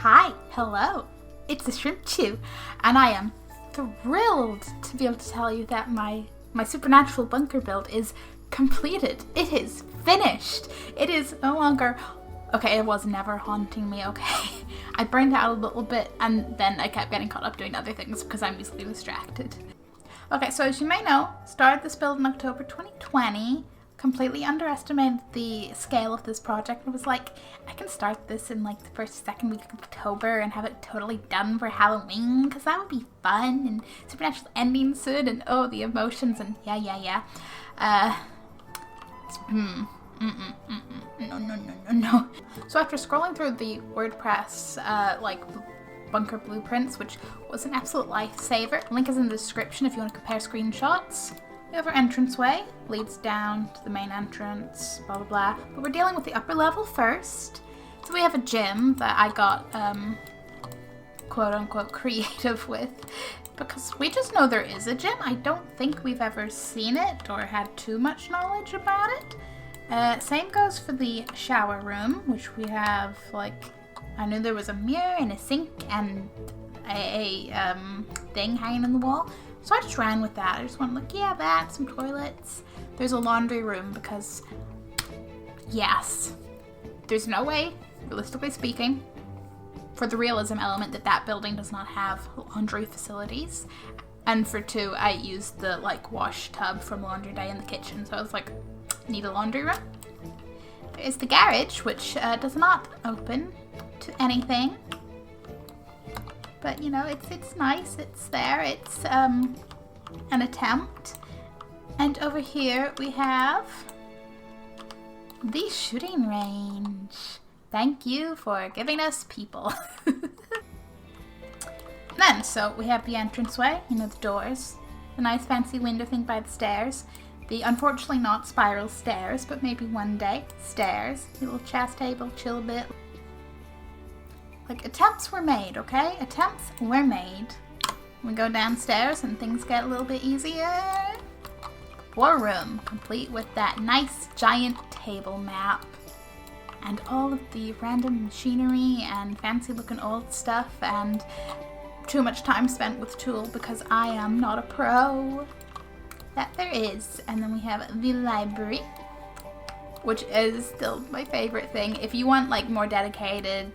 Hi, hello, it's the Shrimpchu, and I am thrilled to be able to tell you that my supernatural bunker build is completed. It is finished. It is no longer, okay, it was never haunting me, okay? I burned out a little bit and then I kept getting caught up doing other things because I'm easily distracted. Okay, so as you may know, started this build in October 2020. Completely underestimated the scale of this project. I was like, I can start this in like the second week of October and have it totally done for Halloween because that would be fun and supernatural ending soon and oh, the emotions and yeah. No. So after scrolling through the WordPress bunker blueprints, which was an absolute lifesaver, link is in the description if you want to compare screenshots. We have our entranceway, leads down to the main entrance, blah blah blah. But we're dealing with the upper level first. So we have a gym that I got quote unquote creative with because we just know there is a gym. I don't think we've ever seen it or had too much knowledge about it. Same goes for the shower room, which we have I knew there was a mirror and a sink and a thing hanging on the wall. So I just ran with that. I just went that, some toilets. There's a laundry room because, yes, there's no way, realistically speaking, for the realism element that building does not have laundry facilities. And for two, I used the wash tub from Laundry Day in the kitchen. So I was like, need a laundry room. There is the garage, which does not open to anything. But, it's nice, it's there, it's an attempt. And over here we have the shooting range. Thank you for giving us people. Then, so we have the entranceway, the doors, the nice fancy window thing by the stairs, the unfortunately not spiral stairs, but maybe one day, stairs, the little chess table, chill bit. Attempts were made, okay? Attempts were made. We go downstairs and things get a little bit easier. War room, complete with that nice giant table map. And all of the random machinery and fancy looking old stuff and too much time spent with tool because I am not a pro. That there is. And then we have the library, which is still my favorite thing. If you want more dedicated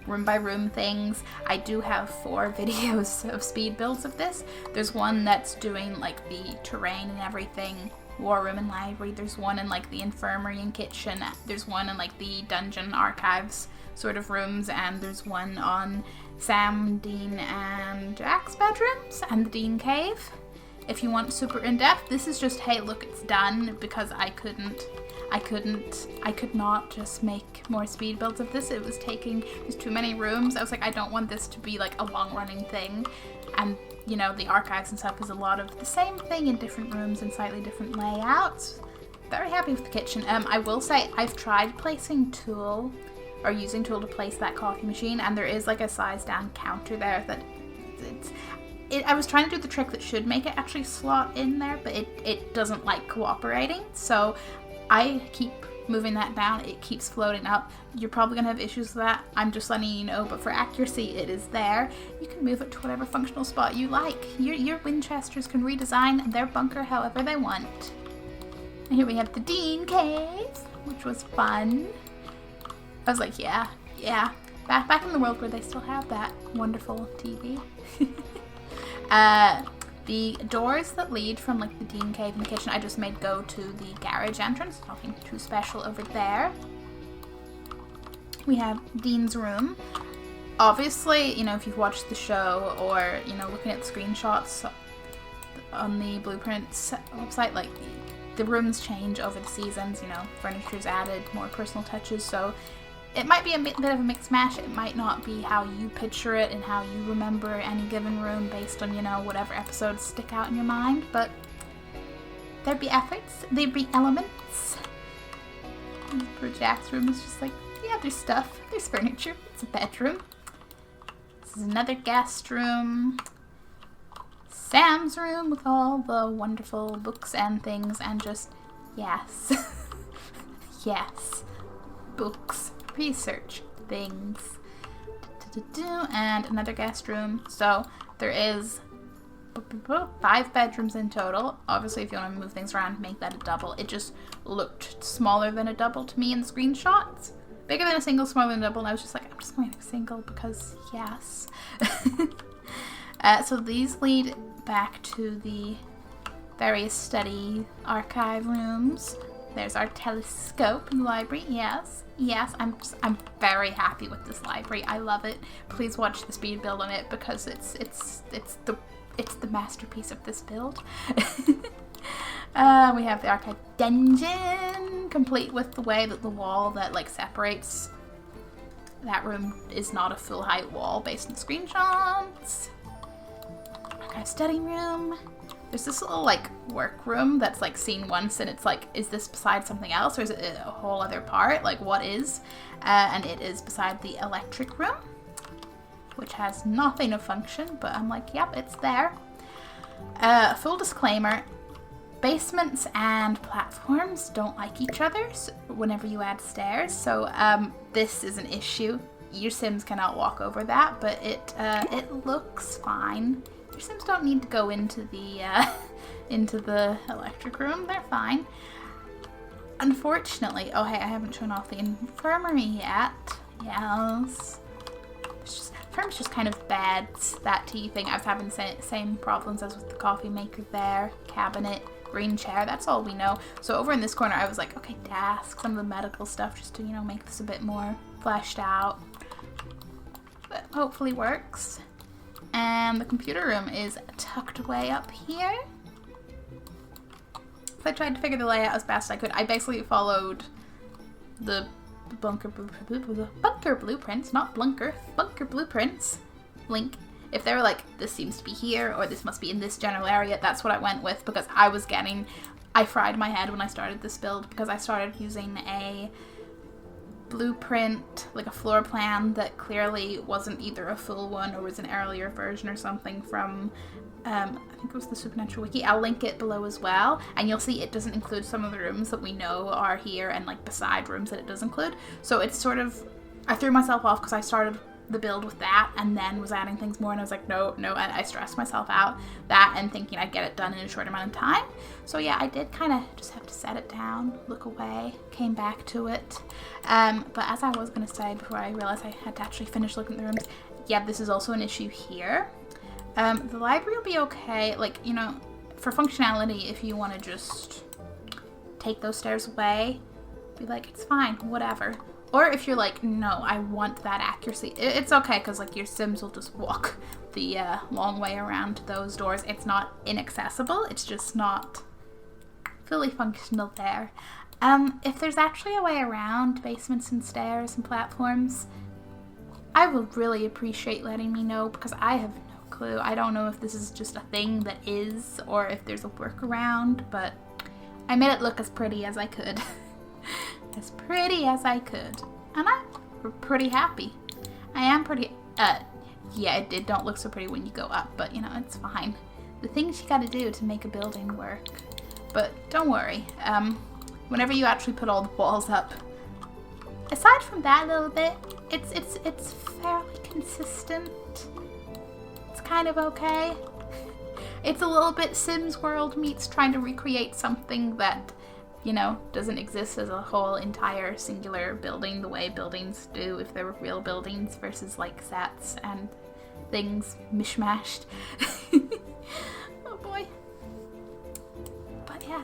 room by room things, I do have 4 videos of speed builds of this. There's one that's doing the terrain and everything, war room and library. There's one in the infirmary and kitchen. There's one in the dungeon archives sort of rooms, and there's one on Sam, Dean, and Jack's bedrooms and the Dean cave. If you want super in-depth, this is just, hey look, it's done, because I could not just make more speed builds of this. It was too many rooms. I was like, I don't want this to be a long running thing. And the archives and stuff is a lot of the same thing in different rooms and slightly different layouts. Very happy with the kitchen. I will say I've tried placing tool or using tool to place that coffee machine, and there is a size down counter there that I was trying to do the trick that should make it actually slot in there, but it doesn't like cooperating. So I keep moving that down. It keeps floating up. You're probably going to have issues with that. I'm just letting you know, but for accuracy, it is there. You can move it to whatever functional spot you like. Your Winchesters can redesign their bunker however they want. And here we have the Dean cave, which was fun. I was like, yeah. Back in the world where they still have that wonderful TV. The doors that lead from the Dean cave and the kitchen, I just made go to the garage entrance. Nothing too special over there. We have Dean's room. Obviously, if you've watched the show or, looking at the screenshots on the blueprints website, the rooms change over the seasons, furniture's added, more personal touches, so it might be a bit of a mixed mash. It might not be how you picture it and how you remember any given room based on, whatever episodes stick out in your mind, but there'd be efforts, there'd be elements. And for Jack's room is just yeah, there's stuff, there's furniture, it's a bedroom. This is another guest room. Sam's room with all the wonderful books and things and just, yes. Yes. Books. Research things. And another guest room. So there is 5 bedrooms in total. Obviously, if you want to move things around, make that a double. It just looked smaller than a double to me in the screenshots. Bigger than a single, smaller than a double. And I was just like, I'm just going to single because yes. So these lead back to the various study archive rooms. There's our telescope in the library. Yes, I'm very happy with this library. I love it. Please watch the speed build on it because it's the masterpiece of this build. We have the archive dungeon, complete with the way that the wall that like separates that room is not a full height wall based on screenshots. Archive study room. There's this little like workroom that's like seen once and it's like, is this beside something else or is it a whole other part? Like what is? And it is beside the electric room, which has nothing of function, but I'm like, yep, it's there. Full disclaimer, basements and platforms don't like each other whenever you add stairs, so this is an issue. Your Sims cannot walk over that, but it looks fine. Your Sims don't need to go into the electric room. They're fine. Unfortunately, oh hey, I haven't shown off the infirmary yet. Yes. Infirmary's just kind of bad, that tea thing. I was having the same problems as with the coffee maker there. Cabinet, green chair, that's all we know. So over in this corner, I was like, okay, desk, some of the medical stuff just to, you know, make this a bit more fleshed out. But hopefully works. And the computer room is tucked away up here. So I tried to figure the layout as best I could. I basically followed the bunker blueprints, not blunker, bunker blueprints link. If they were like, this seems to be here, or this must be in this general area, that's what I went with, because I fried my head when I started this build, because I started using a blueprint, like a floor plan that clearly wasn't either a full one or was an earlier version or something from I think it was the Supernatural Wiki. I'll link it below as well, and you'll see it doesn't include some of the rooms that we know are here and like beside rooms that it does include. So it's sort of, I threw myself off because I started the build with that and then was adding things more, and I was like, no, I stressed myself out that and thinking I'd get it done in a short amount of time. So yeah, I did kind of just have to set it down, look away, came back to it. But as I was going to say before I realized I had to actually finish looking at the rooms, yeah, this is also an issue here. The library will be okay, like, you know, for functionality, if you want to just take those stairs away, be like, it's fine, whatever. Or if you're like, no, I want that accuracy, it's okay, because like your Sims will just walk the long way around those doors. It's not inaccessible, it's just not fully functional there. If there's actually a way around basements and stairs and platforms, I will really appreciate letting me know, because I have no clue. I don't know if this is just a thing that is, or if there's a workaround, but I made it look as pretty as I could. As pretty as I could. And I'm pretty happy. I am pretty, yeah, it don't look so pretty when you go up, but you know, it's fine. The things you gotta do to make a building work. But don't worry, whenever you actually put all the walls up, aside from that little bit, it's fairly consistent. It's kind of okay. It's a little bit Sims World meets trying to recreate something that, you know, doesn't exist as a whole entire singular building the way buildings do if they were real buildings versus like sets and things mishmashed. Oh boy. But yeah,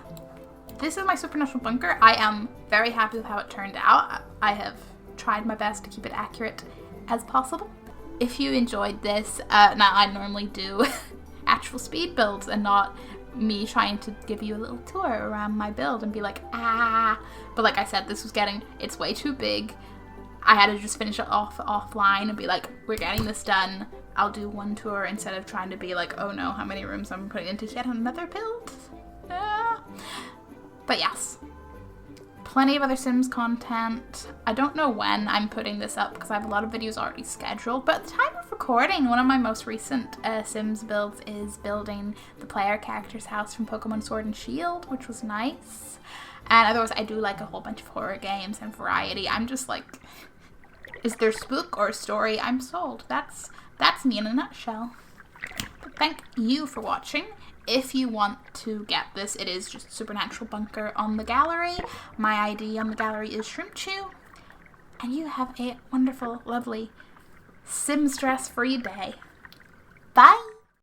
this is my supernatural bunker. I am very happy with how it turned out. I have tried my best to keep it accurate as possible. If you enjoyed this, now I normally do actual speed builds and not me trying to give you a little tour around my build and be like, but like I said, this was it's way too big. I had to just finish it offline and be like, we're getting this done. I'll do one tour instead of trying to be like, oh no, how many rooms I'm putting into yet another build. But yes, plenty of other Sims content. I don't know when I'm putting this up because I have a lot of videos already scheduled, but at the time of recording, one of my most recent Sims builds is building the player character's house from Pokemon Sword and Shield, which was nice. And otherwise, I do like a whole bunch of horror games and variety. I'm just like, Is there spook or story? I'm sold. That's me in a nutshell. But thank you for watching. If you want to get this, it is just Supernatural Bunker on the gallery. My ID on the gallery is Shrimpchu. And you have a wonderful, lovely, sim stress-free day. Bye!